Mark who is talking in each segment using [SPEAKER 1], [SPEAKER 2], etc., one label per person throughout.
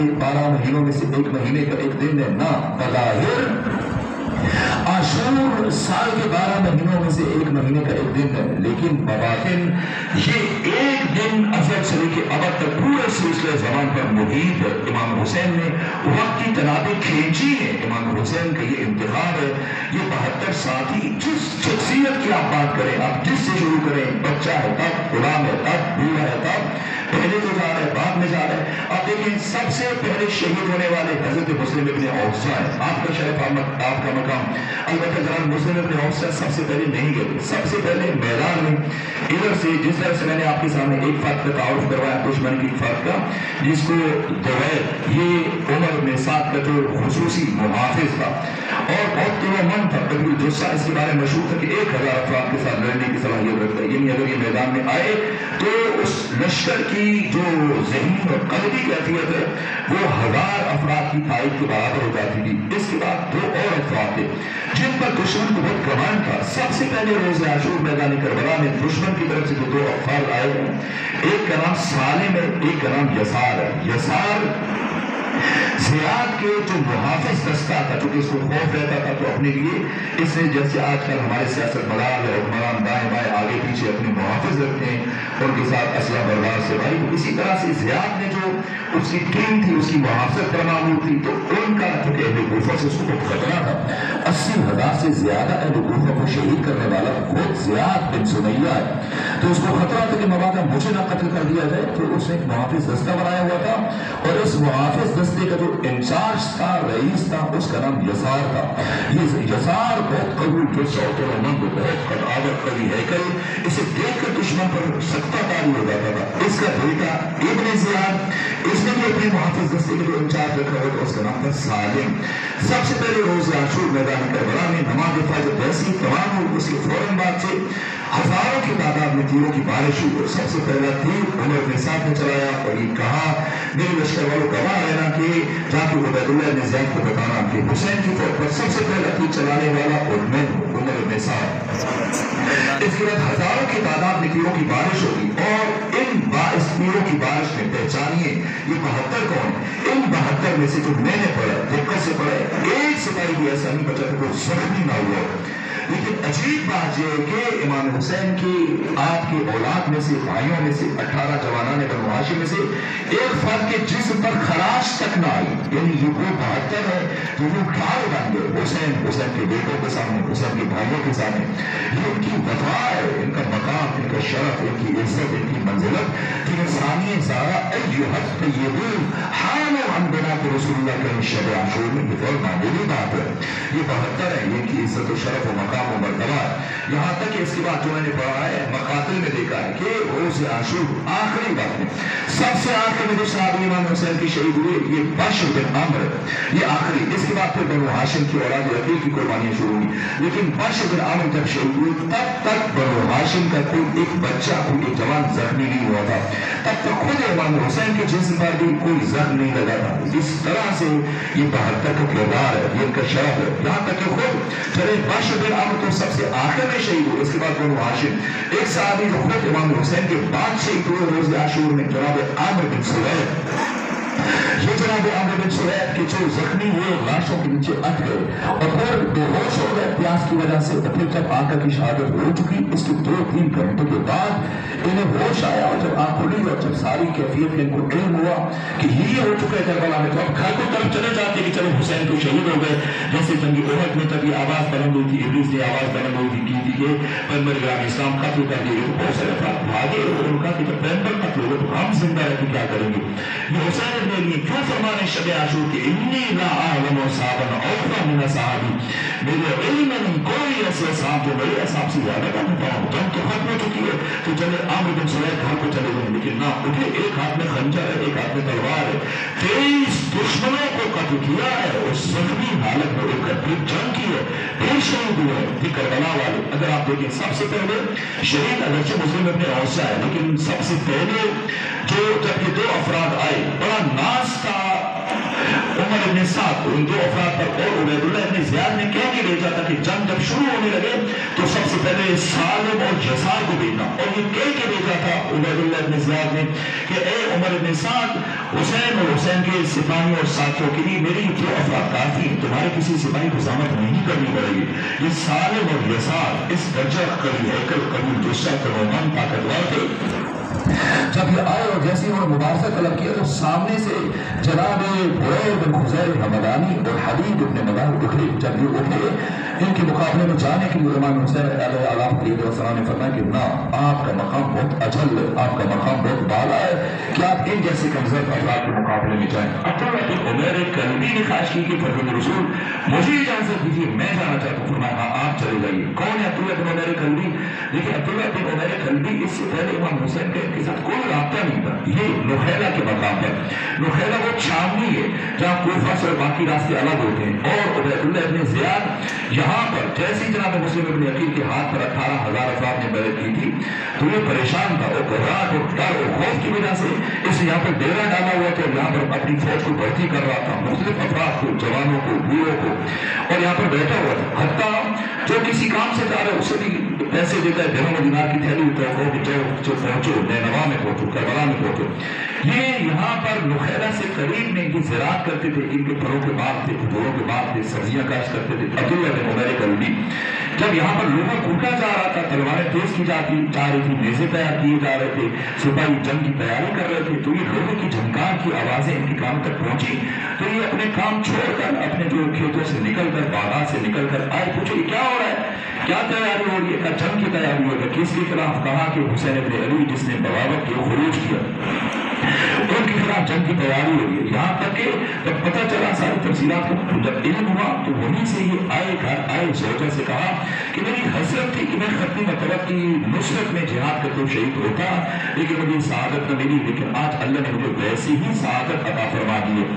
[SPEAKER 1] کے 12 مہینوں میں سے ایک مہینے کا ایک دن ہے نہ بظاہر عاشور سال کے 12 مہینوں میں سے ایک مہینے کا ایک دن ہے، لیکن بباطن یہ ایک دن ازل سے لے کے ابد تک پورے سلسلے زمان پر محیط ہے۔ امام حسین نے وقت کی تنابیں کھینچی ہے۔ امام حسین کا یہ انتخاب ہے، یہ 72 ساتھی جس شخصیت کی آپ بات کریں، آپ جس سے شروع کریں، بچہ ہے تب، غلام ہے تب، بوڑھا ہے تب، پہلے تو جا رہے بعد میں جا رہے۔ آپ دیکھیں سب سے پہلے شہید ہونے والے حضرت مسلم ابن عوف ہے۔ آپ کا شرف آپ کا مقام، البتہ جناب مسلم ابن عوف سب سے پہلے نہیں گئے، سب سے پہلے میدان میں ادھر سے جس طرح سے میں نے آپ کے سامنے ایک فرد کا تعارف کروایا دشمن کی فرد کا، جس کو دویل یہ عمر میں ساتھ کا جو خصوصی محافظ تھا اور بہت دلوں مند تھا، قبول جسہ اس کے بارے میں مشہور تھا کہ 1000 افراد کے ساتھ لڑنے کی صلاحیت رکھتا ہے، یعنی اگر یہ میدان میں آئے تو اس لشکر کی جو ذہنی اور قلبی کیفیت ہے وہ 1000 افراد کی تائید کے برابر ہو جاتی تھی۔ اس کے بعد 2 اور افراد تھے جن پر دشمن کو بہت گمان تھا۔ سب سے پہلے روز عاشور میدان کربلا میں دشمن کی طرف سے جو 2 افراد آئے ہیں، ایک کا نام سالم ہے، ایک کا نام یسار ہے۔ یسار زیاد کے جو محافظ دستہ تھا، چونکہ اس کو خوف رہتا تھا تو اپنے لیے اس نے جیسے آج کل ہمارے سیاست مدار ہے، حکمران دائیں بائیں آگے پیچھے اپنے محافظ رکھتے ہیں ان کے ساتھ اسلحہ بردار سے بھائی، اسی طرح سے زیاد نے جو اس کی ٹیم تھی اس کی محافظت پر معمول تھی، تو ان کا چونکہ اہل کوفہ سے اس کو بہت خطرہ تھا، 80,000 سے زیادہ اہل کوفہ کو شہید کرنے والا خود زیاد بن سمیہ ہے، تو اس کو خطرہ تھا کہ مبادا مجھے نہ قتل کر دیا جائے، تو اس نے ایک محافظ دستہ بنایا ہوا تھا اور اس محافظ دستے کا جو انچارج تھا، رئیس تھا، اس کا نام یسار تھا۔ یہ یسار بہت قبول جو سوتر مند بہت قدآور قوی ہے کہ اسے دیکھ کر دشمن پر سختہ تاری ہو جاتا تھا۔ اس کا بیٹا ابن زیاد، اس نے بھی اپنے محافظ دستے کے جو انچارج رکھا ہوا تھا اس کا نام تھا سالم۔ سب سے پہلے روز عاشور میدان کربلا میں نماز فجر جیسی تمام ہوئی، اس کے فوراً بعد سے ہزاروں کی تعداد میں تیروں کی بارش ہوئی اور سب سے پہلا تیر عمر بن سعد نے چلایا اور یہ کہا میرے لشکر والوں گواہ رہنا کہ جا کے عبید اللہ بن زید کو بتانا کہ حسین کی فوج پر سب سے پہلا تیر چلانے والا اور میں ہوں، عمر بن سعد۔ اس کے بعد ہزاروں کی تعداد میں تیروں کی بارش ہوگی اور ان باعث تیروں کی بارش میں پہچانیے یہ 72 کون، ان 72 میں سے جو میں نے پڑھا دقت سے پڑھا ایک سپاہی بھی ایسا نہیں بچا کہ کوئی زخمی نہ ہوا۔ لیکن عجیب بات یہ ہے کہ امام حسین کی آپ کے اولاد میں سے بھائیوں میں سے 18 جوانان بنو ہاشم میں سے ایک فرد کے جسم پر خراش تک نہ آئی، یعنی یہ وہ 72 ہے جو وہ ڈھال بن گئے حسین کے بیٹوں کے سامنے، حسین کے بھائیوں کے سامنے۔ یہ ان کی وفا ہے، ان کا مقام، ان کا شرف، ان کی عزت، ان کی منزلت کہ انسانی زارا ایہا الطیبون حاموا عن بنات رسول اللہ کے شب عاشور میں یہ غیر معمولی بات ہے۔ یہ 72 ہے، ان کی عزت و شرف و مقام و مرتبہ ہے۔ یہاں تک کہ اس کے بعد جو میں نے پڑھا ہے مقاتل میں دیکھا ہے کہ روز عاشور آخری وقت میں سب سے آخر میں جو صحابی امام حسین کی شہید ہوئے یہ بشر بن عمر، یہ آخری، اس کے بعد پھر بنو ہاشم کی اولاد رقیق کی قربانیاں شروع ہوئی، لیکن بشر بن عمر جب شہید ہوئی تب تک بنو ہاشم کا کوئی ایک بچہ، کوئی ایک جوان زخمی نہیں ہوا تھا، تب تک خود امام حسین کے جسم پر بھی کوئی زخم نہیں لگا تھا۔ اس طرح سے یہ 72 کا کردار ہے، یہ ان کا شرف ہے، یہاں تک کہ خود چلے بشر بن عمر تو سب سے آخر میں شہید ہوئے، اس کے بعد بنو ہاشم ایک صحابی جو خود امام حسین کے بعد شہید ہوئے روز عاشور میں، جناب عامر بن سہیل، یہ جناب عامر بن سہیل کے جو زخمی ہوئے لاشوں کے نیچے اٹ گئے اور پھر بے ہوش ہو گئے پیاس کی وجہ سے، پھر جب آقا کی شہادت ہو چکی اس کے 2-3 گھنٹوں کے بعد انہیں ہوش آیا اور جب آنکھ کھلی اور جب ساری کیفیت میں ان کو علم ہوا کہ یہ ہو چکا ہے کربلا میں، تو اب گھر کو طرف چلے جاتے کہ چلو حسین کو شہید ہو گئے، جیسے جنگ احد میں تب یہ آواز بلند ہوئی تھی، ابلیس نے آواز بلند ہوئی تھی کہ پیغمبر اسلام قتل کر دیے، تو بہت سارے افراد بھاگے اور ان کا کہ جب پیغمبر قتل ہوگا تو ہم زندہ رہ کے کیا کریں گے۔ یہ حسین ابن علی کیوں فرمانے شب عاشور کہ انی لا اعلم صحابا اوفا من صحابی، میرے علم میں نہیں کوئی ایسے صحاب جو میرے صحاب سے زیادہ کا مقام، جنگ تو ختم ہو چکی ہے تو چلے عامر بن سہیل گھر کو چلے گئے، لیکن نہ اٹھے، ایک ہاتھ میں خنجر ہے، ایک ہاتھ میں تلوار ہے، 23 دشمنوں کو قتل کیا ہے اور زخمی حالت میں ایک پھر جنگ کی ہے، پھر شہید ہوئے ہیں کربلا والے۔ اگر آپ دیکھیں سب سے پہلے شہید اگرچہ مسلم ابن عوف ہے، لیکن سب سے پہلے جو جب یہ 2 افراد آئے بڑا ناز تھا عمر ابن سعد ان 2 افراد پر، اور عبید اللہ ابن زیاد نے کہہ کے بھیجا تھا کہ جنگ جب شروع ہونے لگے تو سب سے پہلے سالم اور یسار کو بھیجا، اور یہ کہہ کے بھیجا تھا عبید اللہ بن زیاد نے کہ اے عمر بن سعد، حسین اور حسین کے سپاہیوں اور ساتھیوں کے لیے میری جو افراد کافی ہیں، تمہارے کسی سپاہی کو زحمت نہیں کرنی پڑے گی۔ یہ سالم اور یسار اس درجہ قوی ہیکل قوی جثہ قومن طاقتور تھے۔ جب یہ آئے اور جیسے انہوں نے مبارزہ طلب کیا تو سامنے سے جناب بریل بن خزیر حمدانی اور حبیب ابن مدار اٹھے۔ جب یہ اٹھے ان کے مقابلے میں جانے کے لیے امام حسین علیہ السلام نے فرمایا کہ نہ، آپ کا مقام بہت اجل ہے، آپ کا مقام بہت بالا ہے کہ آپ ان جیسے کمزور افراد کے مقابلے میں جائیں۔ عبداللہ بن عمیر کلبی نے خواہش کی کہ فرزند رسول مجھے اجازت دیجیے، میں جانا چاہتا ہوں۔ فرمایا ہاں آپ چلے جائیے۔ کون ہے عبداللہ بن عمیر کلبی؟ لیکن عبداللہ بن عمیر کلبی اس سے پہلے امام حسین کے ساتھ کوئی رابطہ نہیں تھا۔ یہ نخیلہ کے مقام پر، نخیلہ وہ چھاونی ہے جہاں کوفہ سے باقی راستے الگ ہوتے ہیں، اور عبید اللہ بن زیاد یہاں پر جیسی جناب مسلم ابن عقیل کے ہاتھ پر 18,000 افراد نے بیعت کی تھی تو یہ پریشان تھا، اور گھبراہٹ اور ڈر اور خوف کی وجہ سے اس نے یہاں پر ڈیرا ڈالا ہوا تھا، یہاں پر اپنی فوج کو بھرتی کر رہا تھا، مختلف افراد کو، جوانوں کو، بوڑھوں کو، اور یہاں پر بیٹھا ہوا تھا۔ حتیٰ جو کسی کام سے جا رہا ہے اسے بھی پیسے دیتا ہے، درہم و دینار کی تھیلی ہوتا ہے، وہ کہ جو پہنچو نینوا میں پہنچو، کربلا میں پہنچو۔ یہ یہاں پر نخیلہ سے قریب میں ان کی زراعت کرتے تھے، ان کے پھلوں کے باغ تھے، کھجوروں کے باغ تھے، سبزیاں کاشت کرتے تھے۔ عبداللہ بن عمیر کلبی جب یہاں پر لوگوں کو کوٹا جا رہا تھا، تلواریں تیز کی جا رہی تھی، نیزے تیار کیے جا رہے تھے، سپاہی جنگ کی تیاری کر رہے تھے، تو یہ لوگوں کی جھنکار کی آوازیں ان کے کان تک پہنچی تو یہ اپنے کام چھوڑ کر، اپنے جو کھیتوں سے نکل کر، باغات سے نکل کر آئے، پوچھو یہ کیا ہو رہا ہے، کیا تیاری ہو رہی ہے؟ کہا جنگ کی تیاری ہو رہی ہے۔ کس کے خلاف؟ کہا کہ حسین ابن علی جس نے بغاوت کی، خروج کیا، ان کے خلاف جنگ کی تیاری ہو رہی ہے۔ یہاں تک کہ جب پتہ چلا ساری تفصیلات کو، جب علم ہوا تو وہیں سے یہ آئے، گھر آئے، زوجہ سے کہا کہ میری حسرت تھی کہ میں ختم مطلب کی نصرت میں جہاد کرتے ہوئے شہید ہوتا، لیکن مجھے سعادت نہ ملی، لیکن آج اللہ نے مجھے ویسی ہی سعادت عطا فرما دی ہے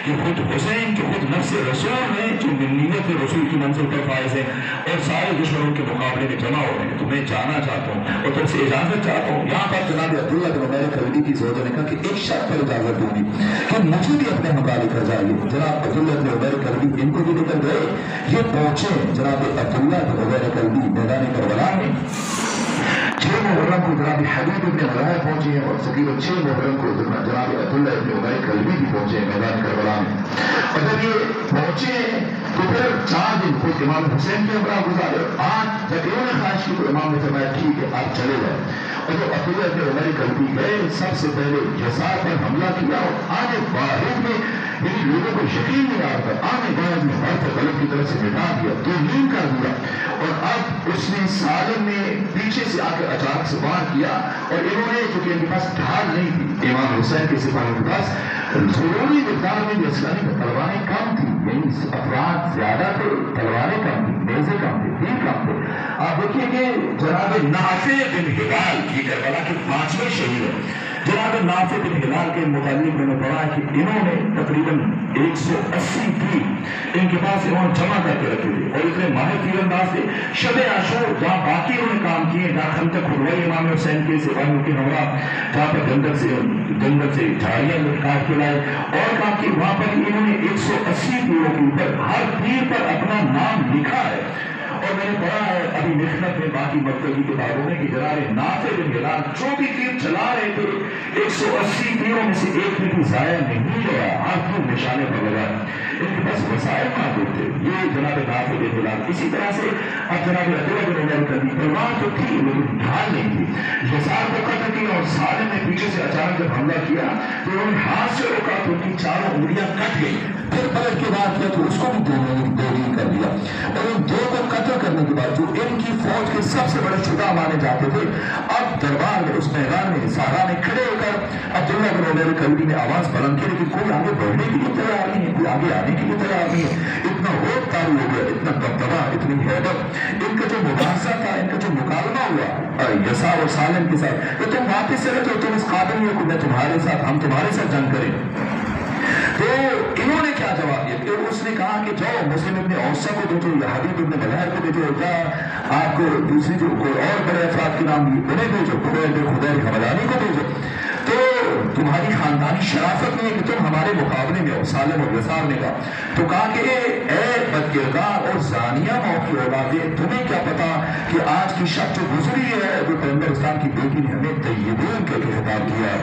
[SPEAKER 1] کہ خود حسین جو خود نفس رسول ہیں، جو منیت رسول کی منزل پر فائز ہیں، اور سارے دشمنوں کے مقابلے میں جمع ہو رہے ہیں، تو میں جانا چاہتا ہوں اور تم سے اجازت چاہتا ہوں۔ یہاں پر جناب عبداللہ بن عمیر کلبی کی زوجہ نے کہا کہ ایک شرط پر اجازت دوں گی کہ مجھے بھی اپنے ہمراہ لے کر جائیے۔ جناب عبداللہ بن عمیر کلبی ان کو بھی لے کر گئے، یہ پہنچے جناب عبداللہ بن عمیر کلبی میدان کربلا میں 6 محرم کو جناب حبیب ابن مدار پہنچے ہیں، اور تقریباً 6 محرم کو جناب عبداللہ ابن عمیر کلبی بھی پہنچے ہیں میدان کربلا میں۔ اور جب یہ پہنچے تو پھر 4 دن خود امام حسین کے ہمراہ گزارے۔ آج جب انہوں نے خواہش کی تو امام نے فرمایا ٹھیک ہے آپ چلے جائیں، اور جب عبداللہ ابن عمیر کلبی گئے سب سے پہلے یسار پر حملہ کیا، اور آگے باہر میں میری لوگوں کو یقین نہیں آ رہا تھا، آگے باہر میں ہر غلط کی طرف سے مٹا دیا، توہین کر دیا، اور اب اس نے سالم نے پیچھے سے آ کے اچانک سے وار کیا، اور انہوں نے چونکہ ان کے پاس ڈھال نہیں تھی، امام حسین کے سپاہیوں کے پاس ضروری مقدار میں اسلامی تلواریں کم تھی، یعنی افراد زیادہ تھے، تلواریں کم تھی، نیزے کم تھے، تیر کم تھے۔ آپ دیکھیے کہ جناب نافع بن ہلال کی کربلا کے 5ویں شہید ہے۔ جناب نافع بن ہلال کے متعلق میں نے پڑھا ہے کہ انہوں نے تقریباً 180 تیر ان کے پاس انہوں نے جمع کر کے رکھے تھے، اور اتنے ماہر تیر انداز تھے۔ شب عاشور جہاں باقی انہوں نے کام کیے، جہاں خندق کھدوائی امام حسین کے سپاہیوں کے ہمراہ، جہاں پر جنگل سے جھاڑیاں کاٹ کے لائے اور کام کی، وہاں پر انہوں نے 180 تیروں کے اوپر ہر تیر پر اپنا نام لکھا ہے۔ اور میں نے پڑھا ہے ابھی مخنت میں باقی مرکزی کتابوں میں کہ جناب نافع بن ہلال جو بھی تیر چلا رہے تھے 180 تیروں میں سے ایک بھی ضائع نہیں گیا، ہر تیر نشانے پر لگا۔ ان کے پاس وسائل موجود تھے، یہ جناب نافع بن ہلال۔ اسی طرح سے اب جناب عبداللہ بن عمیر کلبی تلوار تو تھی لیکن ڈھال نہیں تھی، یسار کو قتل کیا، اور سالم نے پیچھے سے اچانک جب حملہ کیا تو انہوں نے ہاتھ سے روکا تو ان کی 4 انگلیاں کٹ گئی، پھر پلٹ کے بعد کیا تو اس کو بھی دو کر دیا، اور ان 2 کو قتل کرنے کے بعد جو ان کی فوج کے سب سے بڑے شجاع مانے جاتے تھے، اب دربار میں اس میدان میں سارا نے کھڑے ہو کر عبداللہ بن عمیر کلبی نے آواز بلند کی، لیکن کوئی آگے بڑھنے کے لیے تیار نہیں ہے، کوئی آگے آنے کے لیے تیار نہیں ہے۔ اتنا روب طاری ہو گیا، اتنا دبدبا، اتنی حیبت، ان کا جو مباحثہ تھا، ان کا جو مکالمہ ہوا یسار اور سالم کے ساتھ کہ تم واپس چلے تو تم اس قابل نہیں ہو کہ میں تمہارے ساتھ، ہم تمہارے ساتھ جنگ کریں۔ تو انہوں نے کیا جواب دیا کہ اس نے کہا کہ جاؤ مسلم ابن اوسا کو بھیجو یا حبیب ابن مدار کو بھیجو، یا آپ کو دوسری جو کوئی اور بڑے افراد کے نام انہیں بھیجو، خدیر بن خدیر حمدانی کو بھیجو۔ تو تمہاری خاندانی شرافت نہیں ہے کہ تم ہمارے مقابلے میں ہو سالم اور یسار نے کہا. تو کہا کہ اے بدکردار اور زانیہ ماؤں کی اولادیں، تمہیں کیا پتا کہ آج کی شب جو گزری ہے جو پیغمبر اسلام کی بیٹی نے ہمیں طیبون کہہ کے خطاب کیا.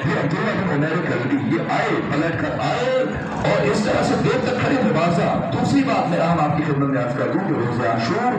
[SPEAKER 1] یہ عبداللہ بن عمیر کلبی یہ آئے، پلٹ کر آئے اور اس طرح سے دیر تک کھڑے مباحثہ. دوسری بات میں آپ کی خدمت میں عرض کر دوں کہ روز عاشور